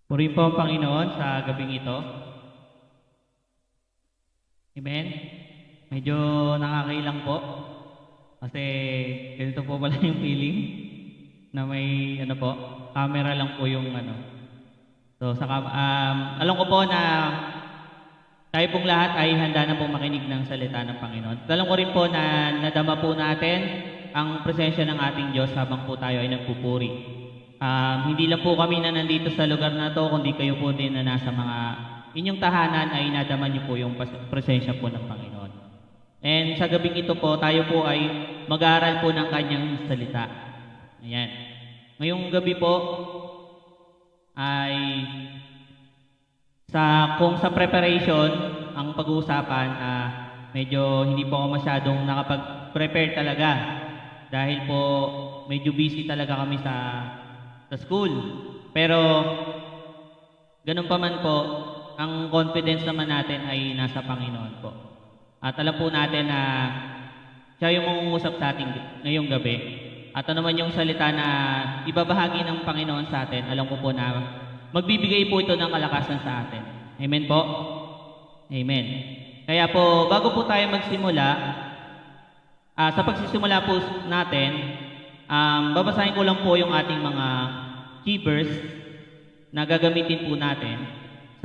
Purihin po ang Panginoon sa gabing ito. Amen? Medyo nakakailang po. Kasi ganito po pala yung feeling na may camera lang po yung So, alam ko po na tayo pong lahat ay handa na po makinig ng salita ng Panginoon. Alam ko rin po na nadama po natin ang presensya ng ating Diyos habang po tayo ay nagpupuri. Hindi lang po kami na nandito sa lugar na to, kundi kayo po din na nasa mga inyong tahanan ay nadama niyo po yung presensya po ng Panginoon. And sa gabing ito po, tayo po ay mag-aaral po ng kanyang salita. Ayan. Ngayong gabi po ay kung sa preparation ang pag-uusapan, medyo hindi po ako masyadong nakapag-prepare talaga dahil po medyo busy talaga kami sa school. Pero ganun pa man po, ang confidence naman natin ay nasa Panginoon po. At alam po natin na siya yung mangungusap sa atin ngayong gabi. At ano naman yung salita na ibabahagi ng Panginoon sa atin, alam ko po na magbibigay po ito ng kalakasan sa atin. Amen po? Amen. Kaya po, bago po tayo magsimula, sa pagsisimula po natin, babasahin ko lang po yung ating mga key verse na gagamitin po natin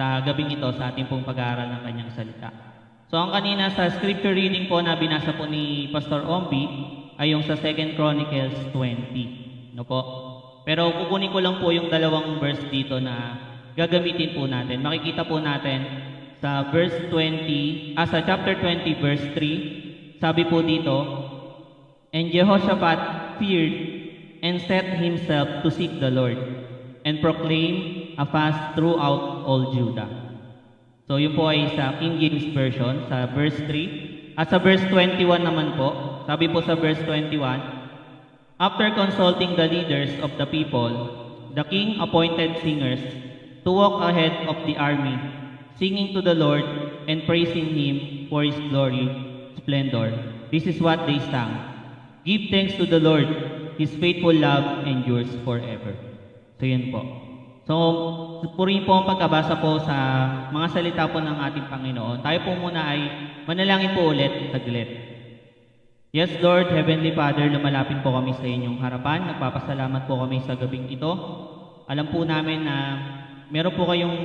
sa gabing ito sa ating pong pag-aaral ng kanyang salita. So ang kanina sa scripture reading po na binasa po ni Pastor Ombi ay yung sa 2 Chronicles 20. No po? Pero kukunin ko lang po yung dalawang verse dito na gagamitin po natin. Makikita po natin sa sa chapter 20 verse 3, sabi po dito, "And Jehoshaphat feared and set himself to seek the Lord and proclaim a fast throughout all Judah." So yun po ay sa King James Version, sa verse 3. At sa verse 21 naman po, sabi po sa verse 21, "After consulting the leaders of the people, the king appointed singers to walk ahead of the army, singing to the Lord and praising Him for His glory, splendor. This is what they sang. Give thanks to the Lord, His faithful love endures forever." So yun po. So, purihin po ang pagkabasa po sa mga salita po ng ating Panginoon. Tayo po muna ay manalangin po ulit, saglit. Yes, Lord, Heavenly Father, lumalapit po kami sa inyong harapan. Nagpapasalamat po kami sa gabing ito. Alam po namin na meron po kayong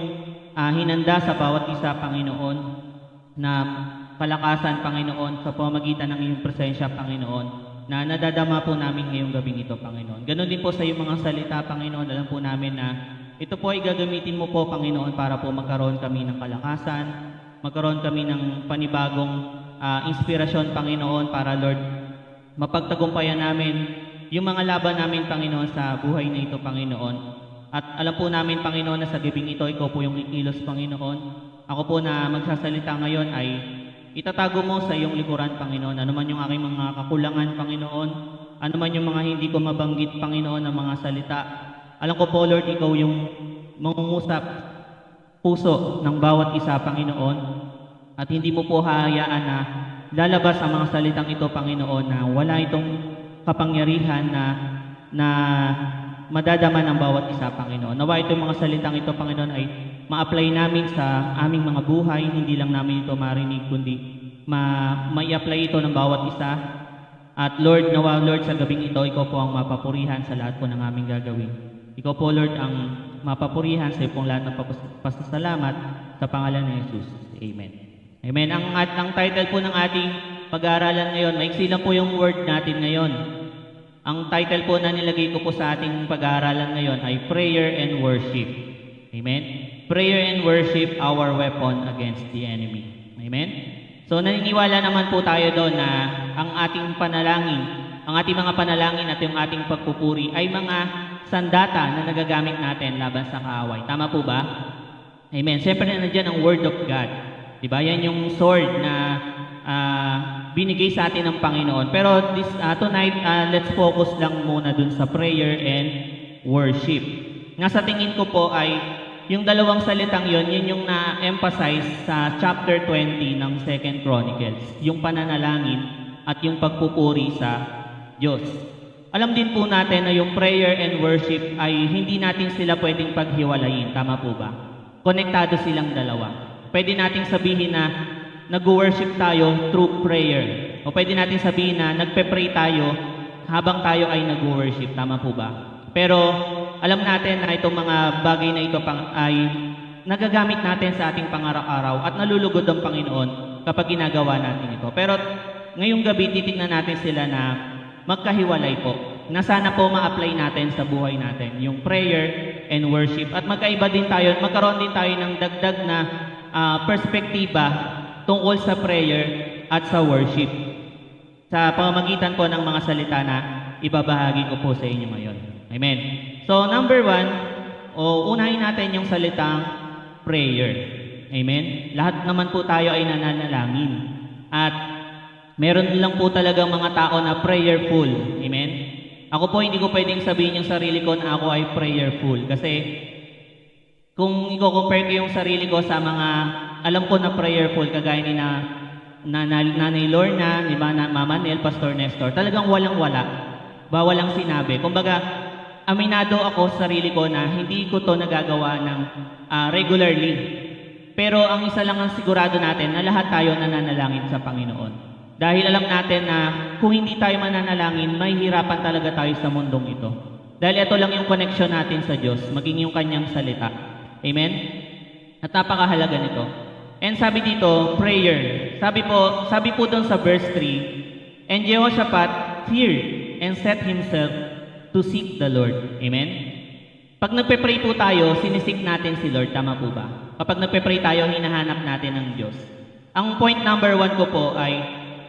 hinanda sa bawat isa, Panginoon, na kalakasan, Panginoon, sa pamamagitan ng iyong presensya, Panginoon, na nadadama po namin ngayong gabing ito, Panginoon. Ganon din po sa iyong mga salita, Panginoon. Alam po namin na ito po ay gagamitin mo po, Panginoon, para po magkaroon kami ng kalakasan, magkaroon kami ng panibagong inspirasyon, Panginoon, para, Lord, mapagtagumpayan namin yung mga laban namin, Panginoon, sa buhay na ito, Panginoon. At alam po namin, Panginoon, na sa gabing ito, ikaw po yung ikilos, Panginoon. Ako po na magsasalita ngayon ay itatago mo sa iyong likuran, Panginoon. Ano man yung aking mga kakulangan, Panginoon. Ano man yung mga hindi ko mabanggit, Panginoon, ng mga salita. Alam ko po, Lord, ikaw yung mangungusap puso ng bawat isa, Panginoon. At hindi mo po hahayaan na lalabas ang mga salitang ito, Panginoon, na wala itong kapangyarihan na madadama ng bawat isa, Panginoon. Nawa itong mga salitang ito, Panginoon, ay ma-apply namin sa aming mga buhay. Hindi lang namin ito marinig, kundi ma-apply ito ng bawat isa. At Lord, nawa, Lord, sa gabing ito, ikaw po ang mapapurihan sa lahat po ng aming gagawin. Ikaw po, Lord, ang mapapurihan sa iyong lahat ng pasasalamat sa pangalan ni Jesus. Amen. Amen. Ang title po ng ating pag-aaralan ngayon, maiksi lang po yung word natin ngayon. Ang title po na nilagay ko po sa ating pag-aaralan ngayon ay Prayer and Worship. Amen? Prayer and worship, our weapon against the enemy. Amen? So naniniwala naman po tayo doon na ang ating panalangin, ang ating mga panalangin at yung ating pagpupuri ay mga sandata na nagagamit natin laban sa kaaway. Tama po ba? Amen. Siyempre nandiyan ang Word of God. Diba? Yan yung sword na binigay sa atin ng Panginoon. Pero tonight, let's focus lang muna dun sa prayer and worship. Nga sa tingin ko po ay yung dalawang salitang yun yung na-emphasize sa chapter 20 ng 2 Chronicles. Yung pananalangin at yung pagpupuri sa Diyos. alam din po natin na yung prayer and worship ay hindi natin sila pwedeng paghiwalayin. Tama po ba? Konektado silang dalawa. Pwede nating sabihin na nag-worship tayo through prayer. O pwede natin sabihin na nagpe-pray tayo habang tayo ay nag-worship. Tama po ba? Pero alam natin na itong mga bagay na ito ay nagagamit natin sa ating pangaraw-araw at nalulugod ang Panginoon kapag ginagawa natin ito. Pero ngayong gabi, titignan natin sila na magkahiwalay po, na sana po ma-apply natin sa buhay natin, yung prayer and worship. At magkaiba din tayo, magkaroon din tayo ng dagdag na perspektiba tungkol sa prayer at sa worship. Sa pamamagitan po ng mga salita na ibabahagi ko po sa inyo ngayon. Amen. So, number 1, unahin natin yung salitang prayer. Amen. Lahat naman po tayo ay nananalangin. At meron lang po talagang mga tao na prayerful. Amen? Ako po, hindi ko pwedeng sabihin yung sarili ko na ako ay prayerful. Kasi, kung i-compare ko yung sarili ko sa mga, alam ko na prayerful, kagaya ni Nanay Lorna, di ba, na Mama Nel, Pastor Nestor, talagang walang-wala. Walang sinabi. Kumbaga, aminado ako sa sarili ko na hindi ko to nagagawa ng regularly. Pero ang isa lang ang sigurado natin na lahat tayo nananalangin sa Panginoon. Dahil alam natin na kung hindi tayo mananalangin, may hirapan talaga tayo sa mundong ito. Dahil ito lang yung connection natin sa Diyos, maging yung kanyang salita. Amen? At napakahalaga nito. And sabi dito, prayer. Sabi po doon sa verse 3, and Jehoshaphat feared and set himself to seek the Lord. Amen? Pag nagpe-pray po tayo, sinisik natin si Lord. Tama po ba? Kapag nagpe-pray tayo, hinahanap natin ang Diyos. Ang point number 1 ko po ay,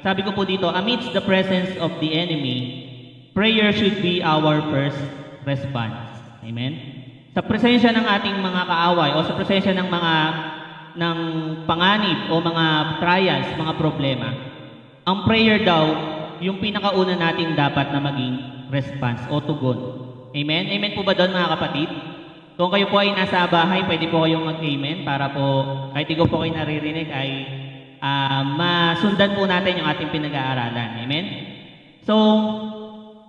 sabi ko po dito, amidst the presence of the enemy, prayer should be our first response. Amen? Sa presensya ng ating mga kaaway o sa presensya ng panganib o mga trials, mga problema, ang prayer daw, yung pinakauna natin dapat na maging response o tugon. Amen? Amen po ba doon, mga kapatid? Kung kayo po ay nasa bahay, pwede po kayong mag-amen para po, kahit di ko po kayo naririnig, ay masundan po natin yung ating pinag-aaralan. Amen? So,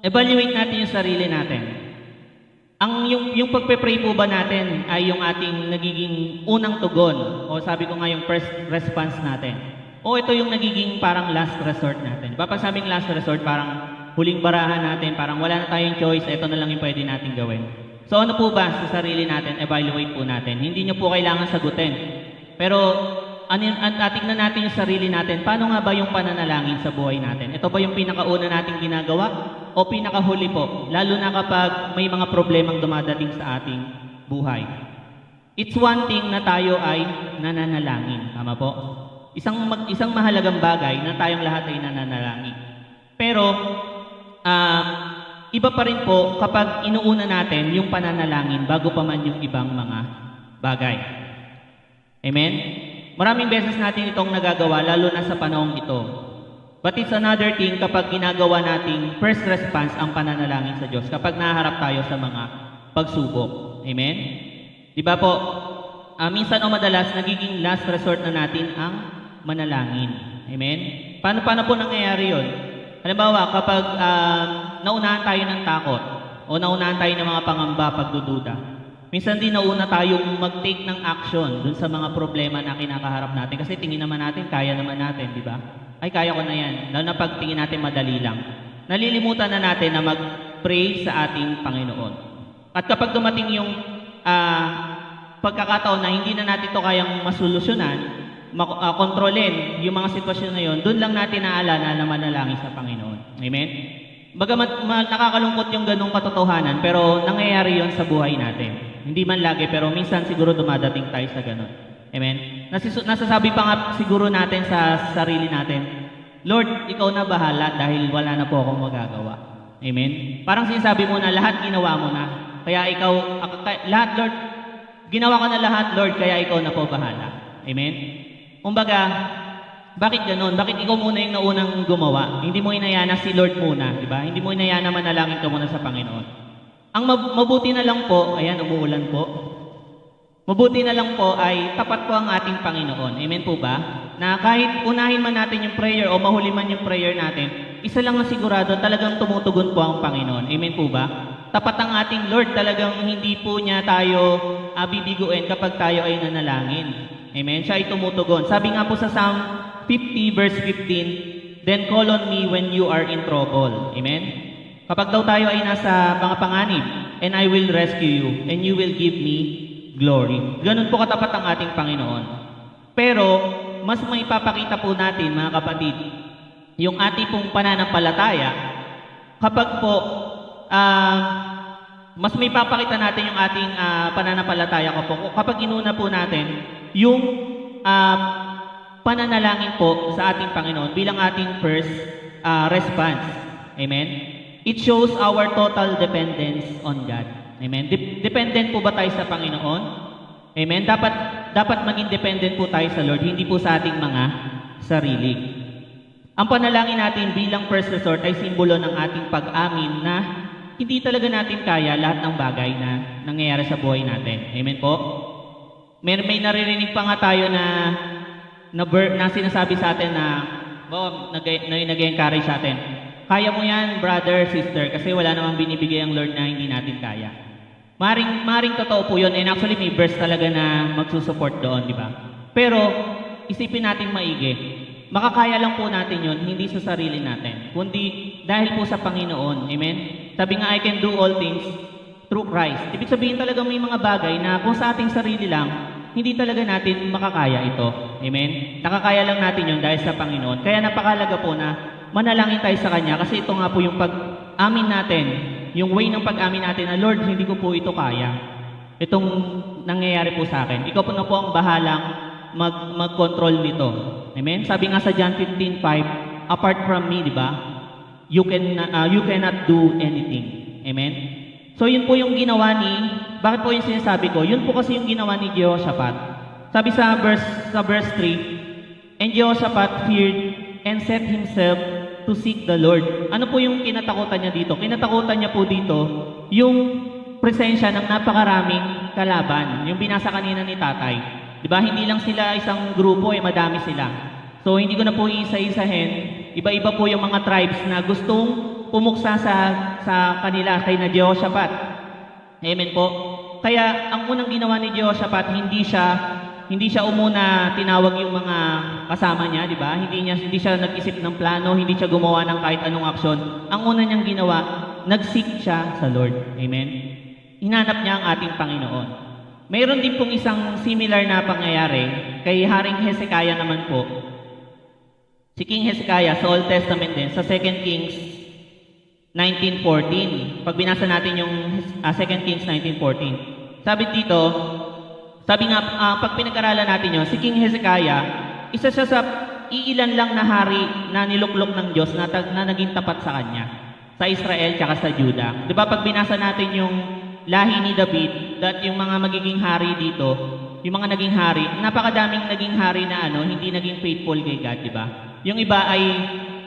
evaluate natin yung sarili natin. Yung pagpe-pray po ba natin ay yung ating nagiging unang tugon, o sabi ko nga yung first response natin, o ito yung nagiging parang last resort natin. Pag sabing last resort, parang huling barahan natin, parang wala na tayong choice, ito na lang yung pwede natin gawin. So ano po ba sa sarili natin, evaluate po natin. Hindi nyo po kailangan sagutin. Pero tingnan natin yung sarili natin, paano nga ba yung pananalangin sa buhay natin? Ito ba yung pinakauna nating ginagawa o pinakahuli po? Lalo na kapag may mga problemang dumadating sa ating buhay. It's one thing na tayo ay nananalangin. Tama po? Isang mahalagang bagay na tayong lahat ay nananalangin. Pero, iba pa rin po kapag inuuna natin yung pananalangin bago pa man yung ibang mga bagay. Amen? Maraming beses natin itong nagagawa, lalo na sa panahong ito. But it's another thing kapag ginagawa nating first response ang pananalangin sa Diyos, kapag naharap tayo sa mga pagsubok. Amen? Di ba po, minsan o madalas, nagiging last resort na natin ang manalangin. Amen? Paano po nangyayari yun? Halimbawa, kapag naunahan tayo ng takot, o naunahan tayo ng mga pangamba, pagdududa, minsan din nauna tayong mag-take ng action dun sa mga problema na kinakaharap natin. Kasi tingin naman natin, kaya naman natin, di ba? Ay, kaya ko na yan. Lalo na pag tingin natin madali lang. Nalilimutan na natin na mag-pray sa ating Panginoon. At kapag dumating yung pagkakataon na hindi na natin ito kayang masolusyonan, kontrolin yung mga sitwasyon na yun, dun lang natin naalala na manalangin sa Panginoon. Amen? Bagamat nakakalungkot yung ganong katotohanan, pero nangyayari yon sa buhay natin. Hindi man lagi, pero minsan siguro dumadating tayo sa ganon. Amen? Nasasabi pa nga siguro natin sa sarili natin, Lord, ikaw na bahala dahil wala na po akong magagawa. Amen? Parang sinasabi mo na lahat ginawa mo na. Kaya ikaw, lahat Lord, ginawa ko na lahat Lord, kaya ikaw na po bahala. Amen? Kumbaga, bakit ganon? Bakit ikaw muna yung naunang gumawa? Hindi mo inayana si Lord muna, di ba? Hindi mo inayana manalangin ka muna sa Panginoon. Ang mabuti na lang po, ayan, umuulan po. Mabuti na lang po ay tapat po ang ating Panginoon. Amen po ba? Na kahit unahin man natin yung prayer o mahuli man yung prayer natin, isa lang ang sigurado, talagang tumutugon po ang Panginoon. Amen po ba? Tapat ang ating Lord, talagang hindi po niya tayo bibiguin kapag tayo ay nanalangin. Amen? Siya ay tumutugon. Sabi nga po sa Psalm 50 verse 15, "Then call on me when you are in trouble." Amen? Kapag daw tayo ay nasa mga panganib, "And I will rescue you, and you will give me glory." Ganun po katapat ang ating Panginoon. Pero, mas maipapakita po natin, mga kapatid, yung ating pong pananampalataya, kapag po, mas may papakita natin yung ating pananampalataya kapag inuna po natin yung pananalangin po sa ating Panginoon bilang ating first response. Amen? It shows our total dependence on God. Amen? Dependent po ba tayo sa Panginoon? Amen? Dapat maging dependent po tayo sa Lord, hindi po sa ating mga sarili. Ang panalangin natin bilang first resort ay simbolo ng ating pag-amin na hindi talaga natin kaya lahat ng bagay na nangyayari sa buhay natin. Amen po? May naririnig pa nga tayo na sinasabi sa atin na nag-encourage sa atin. Kaya mo yan, brother, sister, kasi wala namang binibigay ang Lord na hindi natin kaya. Maring totoo po yun, and actually may verse talaga na magsusupport doon, di ba? Pero, isipin natin maigi. Makakaya lang po natin yun, hindi sa sarili natin, kundi dahil po sa Panginoon. Amen? Sabi nga, I can do all things through Christ. Ibig sabihin talaga may mga bagay na kung sa ating sarili lang, hindi talaga natin makakaya ito. Amen? Nakakaya lang natin yun dahil sa Panginoon. Kaya napakalaga po na manalangin tayo sa Kanya kasi ito nga po yung pag-amin natin, yung way ng pag-amin natin na, Lord, hindi ko po ito kaya. Itong nangyayari po sa akin. Ikaw po na po ang bahalang mag-control nito. Amen? Sabi nga sa John 15:5, apart from me, di ba? You cannot do anything. Amen? So yun po yung ginawa bakit po yung sinasabi ko? Yun po kasi yung ginawa ni Jehoshaphat. Sabi sa verse 3, "And Jehoshaphat feared and set himself to seek the Lord." Ano po yung kinatakutan niya dito? Kinatakutan niya po dito yung presensya ng napakaraming kalaban. Yung binasa kanina ni Tatay. Diba? Hindi lang sila isang grupo, madami sila. So hindi ko na po iisa-isahin. Iba-iba po yung mga tribes na gustong pumuksa sa kanila kay na Jehoshaphat. Amen po. Kaya ang unang ginawa ni Jehoshaphat, hindi siya umuna tinawag yung mga kasama niya, di ba? Hindi siya nag-isip ng plano, hindi siya gumawa ng kahit anong aksyon. Ang una niyang ginawa, nag-seek siya sa Lord. Amen? Hinanap niya ang ating Panginoon. Mayroon din pong isang similar na pangyayari kay Haring Hezekiah naman po. Si King Hezekiah sa Old Testament din, sa 2 Kings 19:14. Pag binasa natin yung 2 Kings 19:14. Sabi nga, pag pinag-aralan natin yun, si King Hezekiah, isa siya sa iilan lang na hari na niluklok ng Diyos na naging tapat sa kanya, sa Israel tsaka sa Judah. Di ba pag binasa natin yung lahi ni David, yung mga magiging hari dito, yung mga naging hari, napakadaming naging hari na hindi naging faithful kay God, di ba? Yung iba ay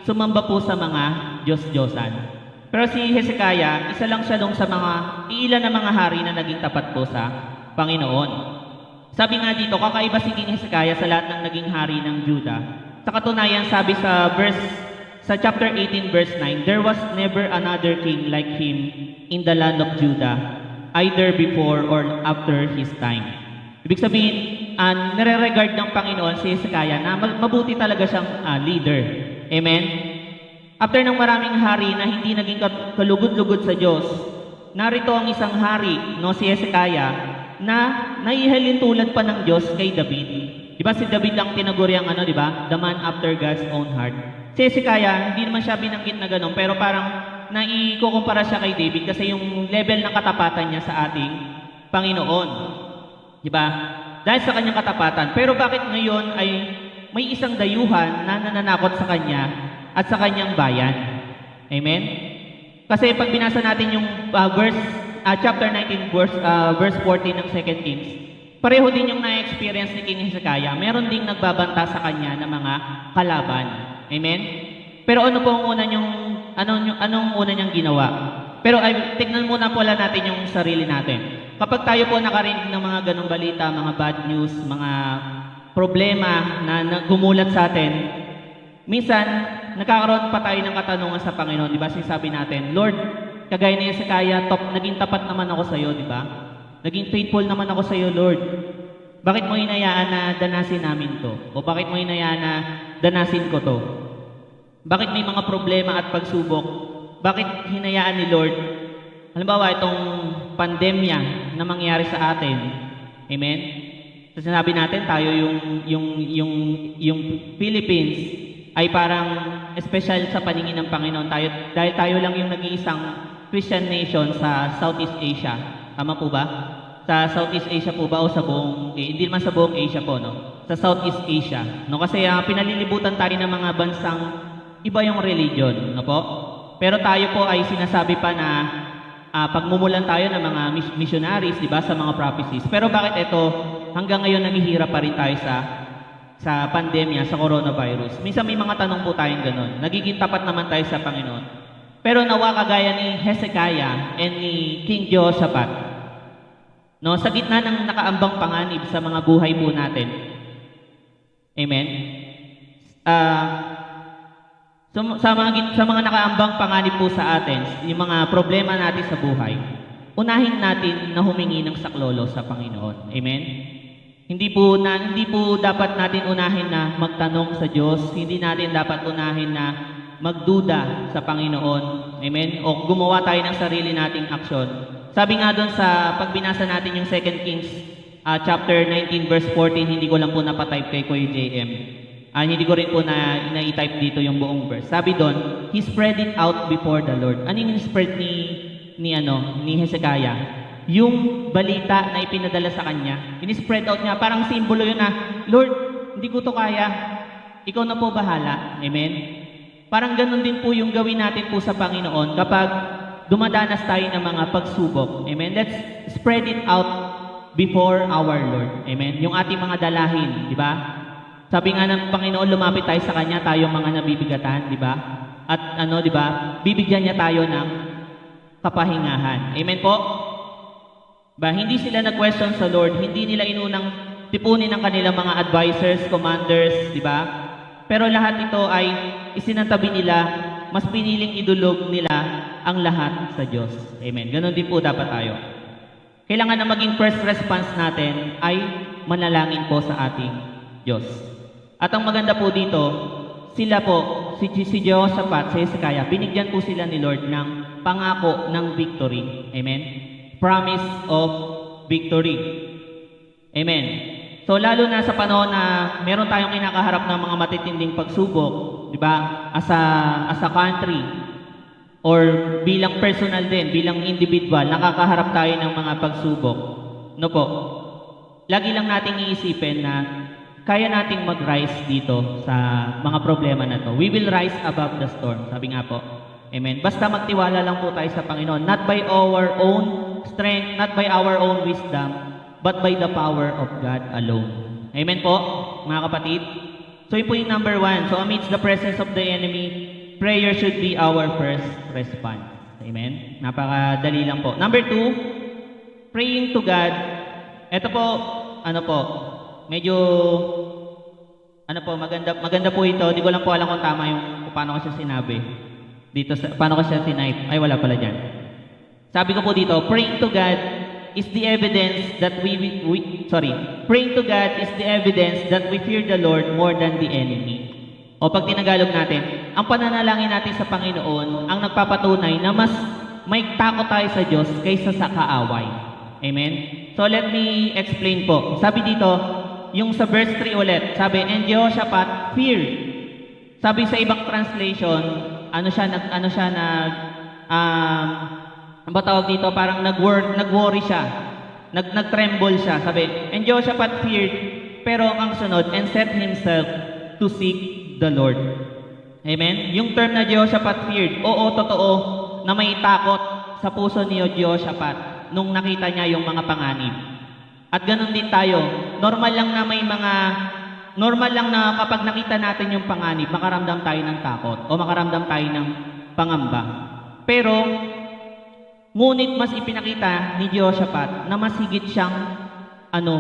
sumamba po sa mga Diyos-Diyosan. Pero si Hezekiah, isa lang siya sa mga iilan na mga hari na naging tapat po sa Panginoon. Sabi nga dito, kakaiba si King Hezekiah sa lahat ng naging hari ng Judah. Sa katunayan, sabi sa chapter 18 verse 9, "There was never another king like him in the land of Judah, either before or after his time." Ibig sabihin, nire-regard ng Panginoon si Hezekiah na mabuti talaga siyang leader. Amen? After ng maraming hari na hindi naging kalugod-lugod sa Diyos, narito ang isang hari, si Hezekiah, na naihalin tulad pa ng Diyos kay David. Di ba si David lang tinaguriang di ba? The man after God's own heart. Si Hezekiah, hindi naman siya binanggit na gano'n, pero parang naikukumpara siya kay David kasi yung level ng katapatan niya sa ating Panginoon. Di ba? Dahil sa kanyang katapatan. Pero bakit ngayon ay may isang dayuhan na nananakot sa kanya at sa kanyang bayan? Amen? Kasi pag binasa natin yung chapter 19, verse 14 ng 2 Kings, pareho din yung na-experience ni King Hezekiah. Meron ding nagbabanta sa kanya ng mga kalaban. Amen? Pero ano po ang anong una niyang ginawa? Pero tignan muna pala natin yung sarili natin. Kapag tayo po nakarinig ng mga ganong balita, mga bad news, mga problema na gumulat sa atin, minsan, nagkakaroon pa tayo ng katanungan sa Panginoon. Di ba? Sinasabi natin, Lord, kagaya ni Hezekiah, naging tapat naman ako sa iyo, di ba? Naging faithful naman ako sa iyo, Lord. Bakit mo hinayaan na danasin namin to? O bakit mo hinayaan na danasin ko to? Bakit may mga problema at pagsubok? Bakit hinayaan ni Lord? Halimbawa, itong pandemya na mangyari sa atin. Amen? So, sinabi natin, tayo yung Philippines ay parang special sa paningin ng Panginoon. Dahil tayo lang yung nag-iisang Christian nation sa Southeast Asia. Tama po ba? Sa Southeast Asia po ba o sa buong, hindi naman sa buong Asia po, no? Sa Southeast Asia. No? Kasi pinalilibutan tayo ng mga bansang iba yung religion, no po? Pero tayo po ay sinasabi pa na pagmumulan tayo ng mga missionaries, di ba, sa mga prophecies. Pero bakit ito, hanggang ngayon namihirap pa rin tayo sa pandemya, sa coronavirus? Minsan may mga tanong po tayong ganun. Nagiging tapat naman tayo sa Panginoon. Pero nawa kagaya ni Hezekiah and ni King Jehoshaphat, no, sa gitna ng nakaambang panganib sa mga buhay po natin. Amen. Sa mga nakaambang panganib po sa atin, yung mga problema natin sa buhay, unahin natin na humingi ng saklolo sa Panginoon. Amen. Hindi po dapat natin unahin na magtanong sa Diyos, hindi natin dapat unahin na magduda sa Panginoon. Amen. O gumawa tayo ng sarili nating aksyon. Sabi nga doon sa pagbinasa natin yung 2 Kings chapter 19 verse 14, hindi ko lang po napatype kay Kuya JM. Hindi ko rin po na-type dito yung buong verse. Sabi doon, he spread it out before the Lord. Ano yung spread ni Hezekiah? Yung balita na ipinadala sa kanya, in-spread out niya, parang simbolo yun na, Lord, hindi ko to kaya. Ikaw na po bahala. Amen? Parang ganun din po yung gawin natin po sa Panginoon kapag dumadanas tayo ng mga pagsubok. Amen? Let's spread it out before our Lord. Amen? Yung ating mga dalahin, di ba? Sabi nga ng Panginoon, lumapit tayo sa Kanya, tayong mga nabibigatan, di ba? At di ba? Bibigyan niya tayo ng kapahingahan. Amen po? Hindi sila nag-question sa Lord, hindi nila inunang tipunin ng kanilang mga advisors, commanders, di ba? Pero lahat ito ay isinantabi nila, mas piniling idulog nila ang lahat sa Diyos. Amen. Ganon din po dapat tayo. Kailangan na maging first response natin ay manalangin po sa ating Diyos. At ang maganda po dito, sila po, si Jehoshaphat, si Hezekiah, binigyan po sila ni Lord ng pangako ng victory. Amen. Promise of victory. Amen. So lalo na sa panahon na meron tayong kinakaharap ng mga matitinding pagsubok, di ba? As a country or bilang personal din, bilang individual, nakakaharap tayo ng mga pagsubok. No po. Lagi lang nating iisipin na kaya nating mag-rise dito sa mga problema na to. We will rise above the storm. Sabi nga po. Amen. Basta magtiwala lang po tayo sa Panginoon. Not by our own strength, not by our own wisdom, but by the power of God alone. Amen po, mga kapatid? So yun po yung number 1. So amidst the presence of the enemy, prayer should be our first response. Amen? Napakadali lang po. Number 2, praying to God. Ito po, medyo, maganda po ito. Di ko lang po alam kung tama kung paano ko siya sinabi. Paano ko siya tinype. Ay, wala pala dyan. Sabi ko po dito, praying to God is the evidence that praying to God is the evidence that we fear the Lord more than the enemy. O pag tinagalog natin, ang pananalangin natin sa Panginoon ang nagpapatunay na mas may takot tayo sa Diyos kaysa sa kaaway. Amen? So let me explain po. Sabi dito, yung sa verse 3 ulit, sabi, and Jehoshaphat feared. Sabi sa ibang translation, parang nag-worry siya. Nag-tremble siya. Sabi, and Jehoshaphat feared, pero ang sunod, and set himself to seek the Lord. Amen? Yung term na Jehoshaphat feared, totoo na may takot sa puso ni Jehoshaphat nung nakita niya yung mga panganib. At ganun din tayo. Normal lang na kapag nakita natin yung panganib, makaramdam tayo ng takot o makaramdam tayo ng pangamba. Pero, Ngunit mas ipinakita ni Jehoshaphat na mas higit siyang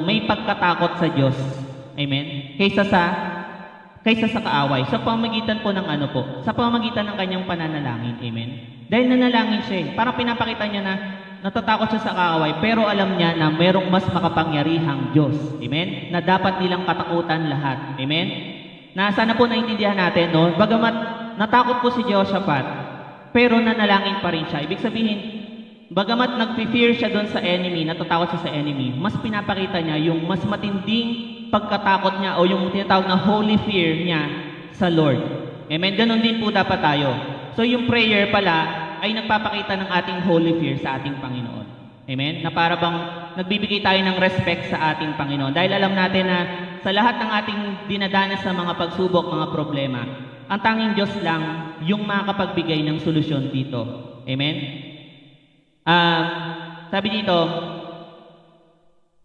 may pagkatakot sa Diyos. Amen? Kaysa sa kaaway. Sa pamamagitan po ng sa pamamagitan ng kanyang pananalangin. Amen? Dahil nanalangin siya Parang pinapakita niya na natatakot siya sa kaaway, pero alam niya na merong mas makapangyarihang Diyos. Amen? Na dapat nilang katakutan lahat. Amen? Na sana po naintindihan natin, no? Bagamat natakot po si Jehoshaphat, pero nanalangin pa rin siya. Ibig sabihin, bagamat nag-fear siya doon sa enemy, natatakot siya sa enemy, mas pinapakita niya yung mas matinding pagkatakot niya o yung tinatawag na holy fear niya sa Lord. Amen? Ganon din po dapat tayo. So yung prayer pala ay nagpapakita ng ating holy fear sa ating Panginoon. Amen? Na para bang nagbibigay tayo ng respect sa ating Panginoon. Dahil alam natin na sa lahat ng ating dinadanas sa mga pagsubok, mga problema, ang tanging Diyos lang yung makapagbigay ng solusyon dito. Amen?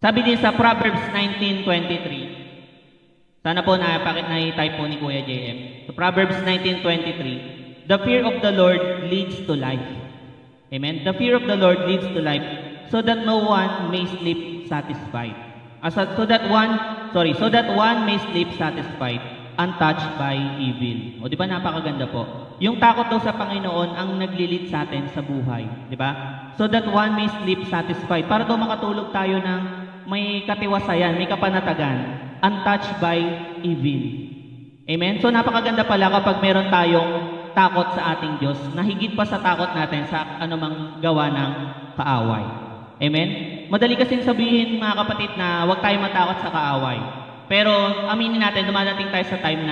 Sabi din sa Proverbs 19:23. Sana po na-type po ni Kuya JM. So Proverbs 19:23. The fear of the Lord leads to life. Amen? The fear of the Lord leads to life so that no one may sleep satisfied. So that one may sleep satisfied, untouched by evil. O di ba napakaganda po? Yung takot daw sa Panginoon ang naglilid sa atin sa buhay, di ba? So that one may sleep satisfied. Para daw makatulog tayo ng may katiwasayan, may kapanatagan, untouched by evil. Amen? So napakaganda pala kapag meron tayong takot sa ating Diyos na higit pa sa takot natin sa anumang gawa ng kaaway. Amen? Madali kasing sabihin, mga kapatid, na huwag tayo matakot sa kaaway. Pero aminin natin, dumadating tayo sa time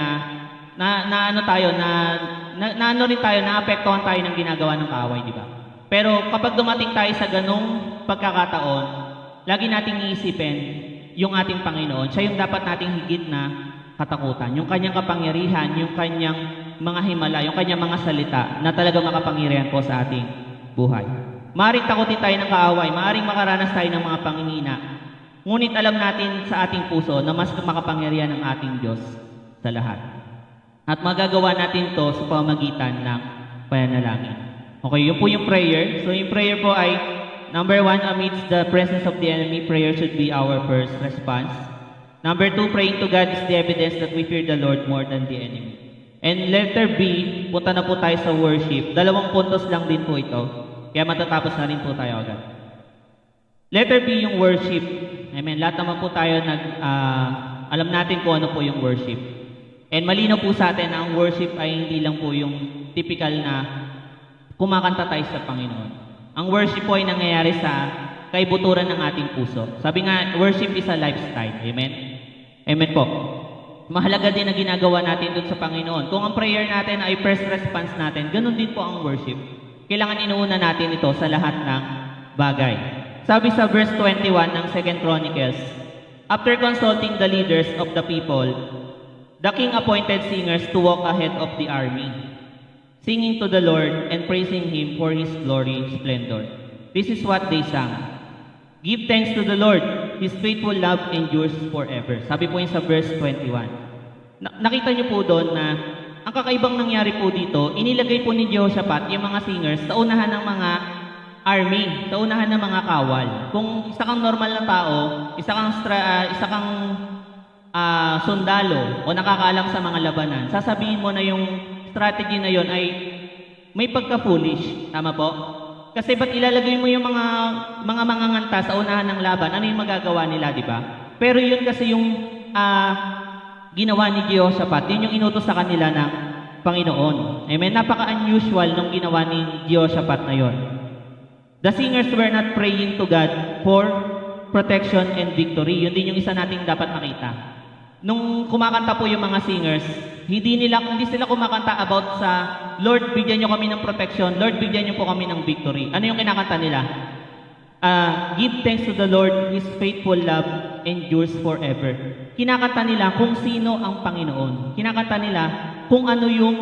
naapektuhan tayo ng ginagawa ng kaaway, di ba? Pero kapag dumating tayo sa ganung pagkakataon, lagi nating iisipin yung ating Panginoon. Siya yung dapat nating higit na katakutan. Yung kanyang kapangyarihan, yung kanyang mga himala, yung kanyang mga salita na talaga makapangyarihan po sa ating buhay. Maaring takutin tayo ng kaaway, maaring makaranas tayo ng mga panghihina. Ngunit alam natin sa ating puso na mas makapangyarihan ang ating Diyos sa lahat. At magagawa natin to sa pamamagitan ng pananalangin. Okay, yun po yung prayer. So yung prayer po ay, number 1, amidst the presence of the enemy, prayer should be our first response. Number 2, praying to God is the evidence that we fear the Lord more than the enemy. And letter B, punta na po tayo sa worship. 2 puntos lang din po ito. Kaya matatapos na rin po tayo agad. Letter B, yung worship. Amen. Lahat naman po tayo alam natin kung ano po yung worship. And malinaw po sa atin na ang worship ay hindi lang po yung typical na kumakanta tayo sa Panginoon. Ang worship po ay nangyayari sa kaibuturan ng ating puso. Sabi nga, worship is a lifestyle. Amen? Amen po. Mahalaga din na ginagawa natin dun sa Panginoon. Kung ang prayer natin ay first response natin, ganun din po ang worship. Kailangan inuuna natin ito sa lahat ng bagay. Sabi sa verse 21 ng 2 Chronicles, after consulting the leaders of the people, the king appointed singers to walk ahead of the army, singing to the Lord and praising Him for His glory and splendor. This is what they sang. Give thanks to the Lord, His faithful love endures forever. Sabi po yun sa verse 21. Nakita niyo po doon na ang kakaibang nangyari po dito, inilagay po ni Jehoshaphat yung mga singers sa unahan ng mga army, sa unahan ng mga kawal. Kung isa kang normal na tao, isa kang sundalo o nakakaalam sa mga labanan, sasabihin mo na yung strategy na yon ay may pagka-foolish. Tama po? Kasi ba't ilalagay mo yung mga manganganta sa unahan ng laban? Ano yung magagawa nila, di ba? Pero yun kasi yung ginawa ni Jehoshaphat. Yun yung inutos sa kanila ng Panginoon. Amen? Napaka-unusual nung ginawa ni Jehoshaphat na yon. The singers were not praying to God for protection and victory. Yun din yung isa nating dapat makita. Nung kumakanta po yung mga singers, hindi sila kumakanta about sa Lord, bigyan niyo kami ng protection. Lord, bigyan niyo po kami ng victory. Ano yung kinakanta nila? Give thanks to the Lord, His faithful love endures forever. Kinakanta nila kung sino ang Panginoon. Kinakanta nila kung ano yung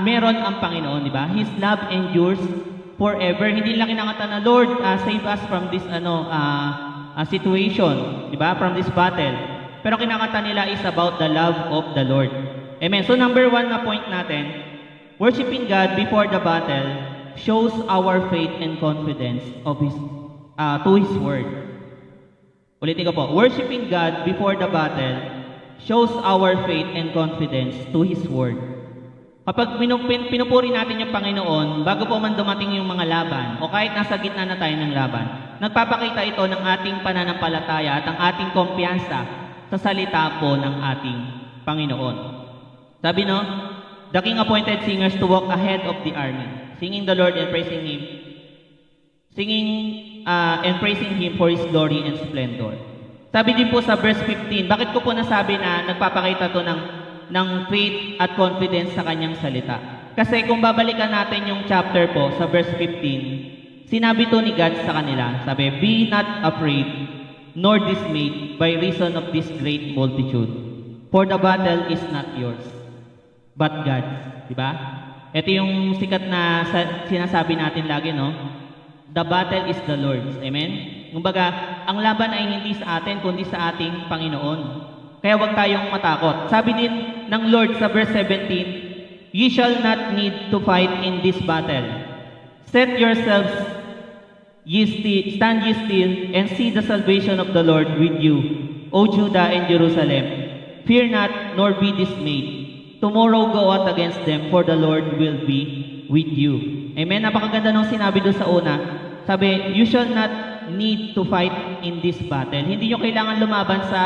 meron ang Panginoon, di ba? His love endures forever. Hindi nila kinakanta na, Lord, save us from this situation, di ba? From this battle. Pero kinakanta nila is about the love of the Lord. Amen. So number 1 na point natin, worshiping God before the battle shows our faith and confidence of to His Word. Ulitin ko po, worshiping God before the battle shows our faith and confidence to His Word. Kapag pinupuri natin yung Panginoon, bago po man dumating yung mga laban, o kahit nasa gitna na tayo ng laban, nagpapakita ito ng ating pananampalataya at ang ating kumpiyansa sa salita po ng ating Panginoon. Sabi no, the King appointed singers to walk ahead of the army, singing the Lord and praising Him, and praising Him for His glory and splendor. Sabi din po sa verse 15, bakit ko po nasabi na nagpapakita to ng faith at confidence sa kanyang salita? Kasi kung babalikan natin yung chapter po sa verse 15, sinabi to ni God sa kanila, sabi, be not afraid nor dismayed by reason of this great multitude, for the battle is not yours, but God's. Diba? Ito yung sikat na sinasabi natin lagi, no? The battle is the Lord's. Amen? Kumbaga, ang laban ay hindi sa atin, kundi sa ating Panginoon. Kaya huwag tayong matakot. Sabi din ng Lord sa verse 17, ye shall not need to fight in this battle. Set yourselves, stand ye still, and see the salvation of the Lord with you, O Judah and Jerusalem. Fear not, nor be dismayed. Tomorrow go out against them, for the Lord will be with you. Amen? Napakaganda nung sinabi doon sa una. Sabi, you shall not need to fight in this battle. Hindi nyo kailangan lumaban sa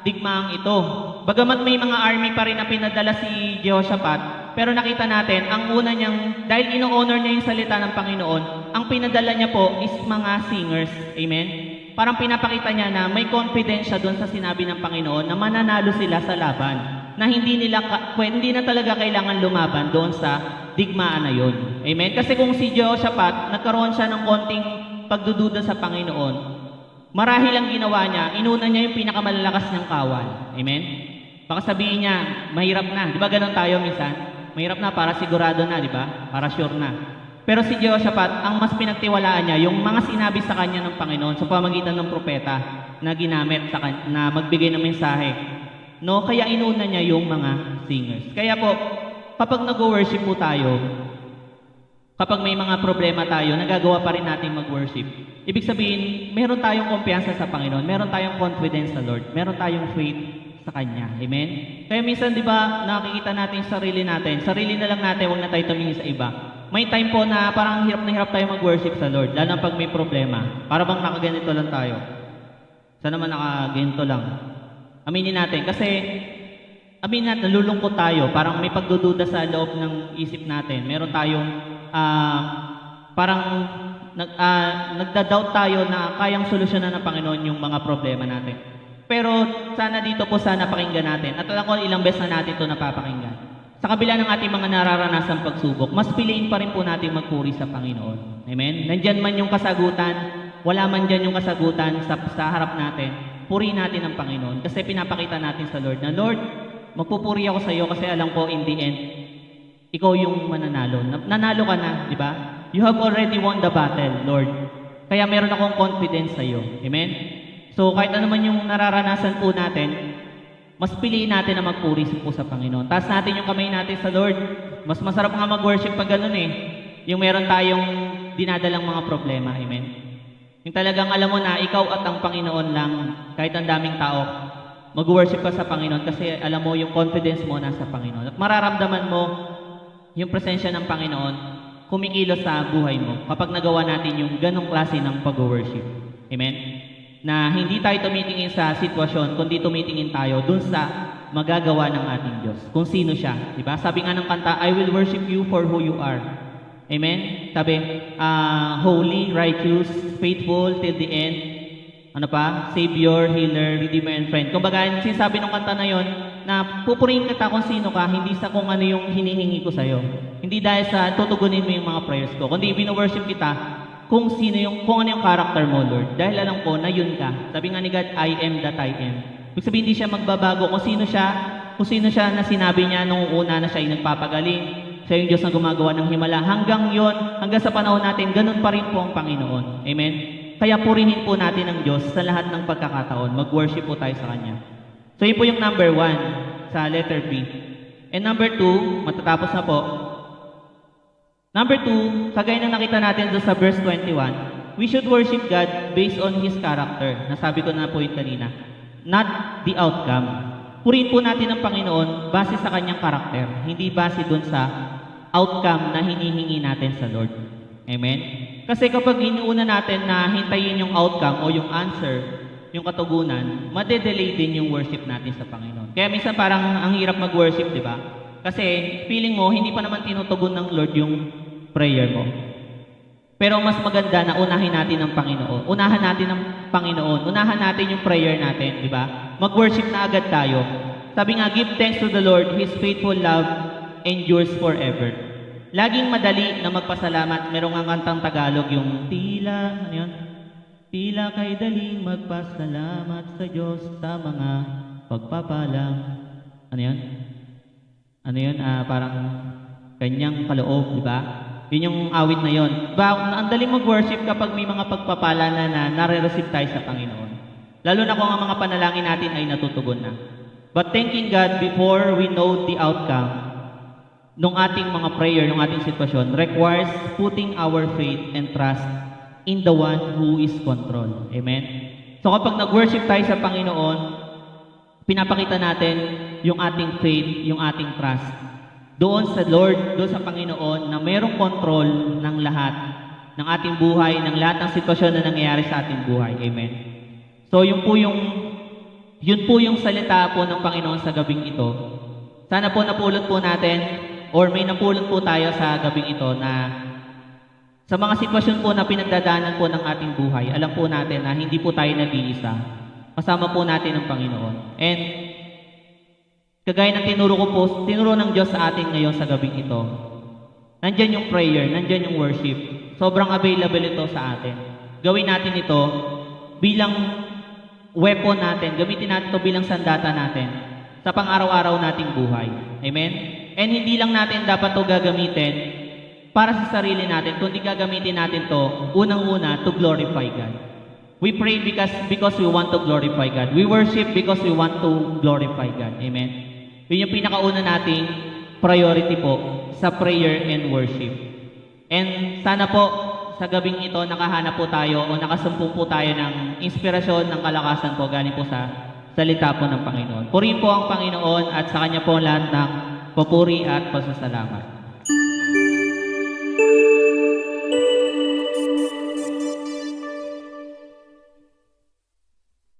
digmaang ito. Bagamat may mga army pa rin na pinadala si Jehoshaphat, pero nakita natin, ang una niyang, dahil ino-honor niya yung salita ng Panginoon, ang pinadala niya po is mga singers. Amen? Parang pinapakita niya na may confidence siya doon sa sinabi ng Panginoon na mananalo sila sa laban. Na hindi na talaga kailangan lumaban doon sa digmaan na yun. Amen? Kasi kung si Jehoshaphat, nagkaroon siya ng konting pagdududa sa Panginoon, marahil ang ginawa niya, inuna niya yung pinakamalalakas niyang kawal. Amen? Baka sabihin niya, mahirap na. Di ba ganun tayo minsan? Mahirap na, para sigurado na, di ba? Para sure na. Pero si Jehoshaphat, ang mas pinagtiwalaan niya, yung mga sinabi sa kanya ng Panginoon sa pamagitan ng propeta na ginamit na magbigay ng mensahe. No? Kaya inuna niya yung mga singers. Kaya po, kapag nag-worship po tayo, kapag may mga problema tayo, nagagawa pa rin natin mag-worship. Ibig sabihin, meron tayong kumpiyansa sa Panginoon, meron tayong confidence sa Lord, meron tayong faith sa Kanya. Amen? Kaya minsan, di ba, nakikita natin sarili na lang natin, huwag na tayo tumingin sa iba. May time po na parang hirap na hirap tayo mag-worship sa Lord, lalo na pag may problema. Para bang nakaganito lang tayo. Sana naman nakaganito lang. Aminin natin, kasi nalulungkot tayo, parang may pagdududa sa loob ng isip natin. Meron tayong parang nagda-doubt tayo na kayang solusyonan ng Panginoon yung mga problema natin. Pero sana dito po pakinggan natin. At alam ko ilang beses na natin ito napapakinggan. Sa kabila ng ating mga nararanasang pagsubok, mas piliin pa rin po natin magpuri sa Panginoon. Amen? Nandyan man yung kasagutan, wala man dyan yung kasagutan sa harap natin, purihin natin ang Panginoon. Kasi pinapakita natin sa Lord na, Lord, magpupuri ako sa iyo kasi alam ko in the end, ikaw yung mananalo. Nanalo ka na, di ba? You have already won the battle, Lord. Kaya meron akong confidence sa iyo. Amen? So, kahit ano man yung nararanasan po natin, mas piliin natin na magpuri po sa Panginoon. Taas natin yung kamay natin sa Lord. Mas masarap nga mag-worship pag ganun eh. Yung meron tayong dinadalang mga problema. Amen? Yung talagang alam mo na, ikaw at ang Panginoon lang, kahit ang daming tao, mag-worship ka sa Panginoon kasi alam mo yung confidence mo nasa Panginoon. At mararamdaman mo yung presensya ng Panginoon kumikilos sa buhay mo kapag nagawa natin yung ganong klase ng pag-worship. Amen? Na hindi tayo tumitingin sa sitwasyon, kundi tumitingin tayo dun sa magagawa ng ating Diyos. Kung sino siya. Diba? Sabi nga ng kanta, I will worship you for who you are. Amen? Sabi, holy, righteous, faithful till the end. Ano pa? Savior, healer, redeemer, and friend. Kumbaga, sinasabi ng kanta na yon na pupurihin kita kung sino ka, hindi sa kung ano yung hinihingi ko sa'yo. Hindi dahil sa tutugunin mo yung mga prayers ko, kundi bino-worship kita kung ano yung character mo, Lord. Dahil alam ko na yun ka. Sabi nga ni God, I am that I am. Ibig sabihin, hindi siya magbabago kung sino siya na sinabi niya nung una na siya ay nagpapagaling. Siya yung Diyos na gumagawa ng himala. Hanggang sa panahon natin, ganun pa rin po ang Panginoon. Amen? Kaya purihin po natin ang Diyos sa lahat ng pagkakataon. Mag-worship po tayo sa Kanya. So, yun po yung number 1 sa letter B. And number 2, matatapos na po. Number two, kagaya ng nakita natin doon sa verse 21, we should worship God based on His character. Nasabi ko na po yun kanina. Not the outcome. Purihin po natin ang Panginoon base sa kanyang karakter, hindi base doon sa outcome na hinihingi natin sa Lord. Amen? Kasi kapag inuuna natin na hintayin yung outcome o yung answer, yung katugunan, madedelay din yung worship natin sa Panginoon. Kaya minsan parang ang hirap mag-worship, di ba? Kasi feeling mo, hindi pa naman tinutugon ng Lord yung prayer mo. Pero mas maganda na unahin natin ang Panginoon. Unahan natin ang Panginoon. Unahan natin yung prayer natin, di ba? Mag-worship na agad tayo. Sabi nga, give thanks to the Lord, His faithful love endures forever. Laging madali na magpasalamat. Merong ang kantang Tagalog, yung tila, ano yun? Tila kay daling magpasalamat sa Diyos sa mga pagpapalang. Ano yun? Ano yun? Parang kanyang kaloob, di ba? Yun yung awit na yun. Ang daling mag-worship kapag may mga pagpapala na nare-receive tayo sa Panginoon. Lalo na kung ang mga panalangin natin ay natutugon na. But thanking God before we know the outcome nung ating mga prayer, nung ating sitwasyon, requires putting our faith and trust in the one who is control. Amen? So kapag nag-worship tayo sa Panginoon, pinapakita natin yung ating faith, yung ating trust doon sa Lord, doon sa Panginoon na mayroong control ng lahat ng ating buhay, ng lahat ng sitwasyon na nangyayari sa ating buhay. Amen? So yun po yung salita po ng Panginoon sa gabing ito. Sana po napulot po natin or may napulot po tayo sa gabing ito na sa mga sitwasyon po na pinagdadaanan po ng ating buhay, alam po natin na hindi po tayo nag-iisa. Kasama po natin ang Panginoon. And kagaya ng tinuro ng Diyos sa atin ngayon sa gabing ito, nandyan yung prayer, nandyan yung worship. Sobrang available ito sa atin. Gawin natin ito bilang weapon natin. Gamitin natin ito bilang sandata natin sa pang-araw-araw nating buhay. Amen? And hindi lang natin dapat ito gagamitin para sa sarili natin, kundi gagamitin natin to unang-una to glorify God. We pray because we want to glorify God. We worship because we want to glorify God. Amen? Yun yung pinakauna nating priority po sa prayer and worship. And sana po sa gabing ito nakahanap po tayo o nakasumpong po tayo ng inspirasyon, ng kalakasan po galing po sa salita po ng Panginoon. Purihin po ang Panginoon at sa Kanya po lahat ng papuri at pasasalamat.